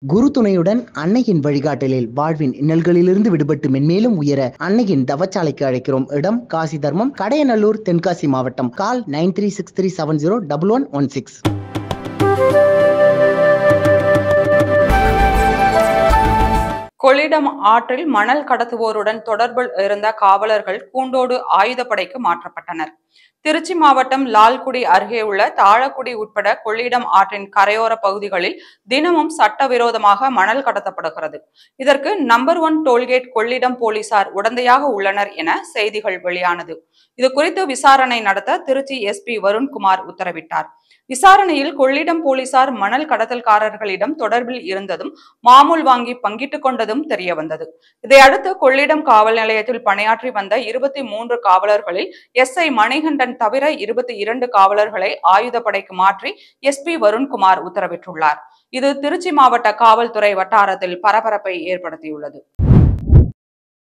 குரு துணையுடன் அன்னையின் வழிகாட்டலில் வாழ்வின் இன்னல்களிலிருந்து விடுபட்டு மென்மேலும் உயர அன்னையின் தவச்சாலைக்கு அழைக்கிறோம். இடம் காசி தர்மம், கடையநல்லூர், தென்காசி மாவட்டம். கால் 9363701116. கொள்ளிடம் ஆற்றில் மணல் கடத்துவோருடன் தொடர்பில் இருந்த காவலர்கள் கூண்டோடு ஆயுதப்படைக்கு மாற்றப்பட்டனர். திருச்சி மாவட்டம் லால்குடி அருகே உள்ள தாழக்குடி உட்பட கொள்ளிடம் ஆற்றின் கரையோர பகுதிகளில் தினமும் சட்டவிரோதமாக மணல் கடத்தப்படுகிறது. இதற்கு நம்பர் 1 டோல்கேட் கொள்ளிடம் போலீசார் உடந்தையாக உள்ளனர் என செய்திகள் வெளியானது. இது குறித்து விசாரணை நடத்த திருச்சி எஸ்பி வருண்குமார் உத்தரவிட்டார். விசாரணையில் கொள்ளிடம் போலீசார் மணல் கடத்தல்காரர்களிடம் தொடர்பில் இருந்ததும் மாமூல் வாங்கி பங்கிட்டுக் கொண்டதும் தெரியவந்தது. இதையடுத்து கொள்ளிடம் காவல் நிலையத்தில் பணியாற்றி வந்த 23 காவலர்களில் எஸ்ஐ மணிகண்டன் தவிர 22 காவலர்களை ஆயுதப்படைக்கு மாற்றி எஸ்பி வருண்குமார் உத்தரவிட்டுள்ளார். இது திருச்சி மாவட்ட காவல்துறை வட்டாரத்தில் பரபரப்பை ஏற்படுத்தியுள்ளது.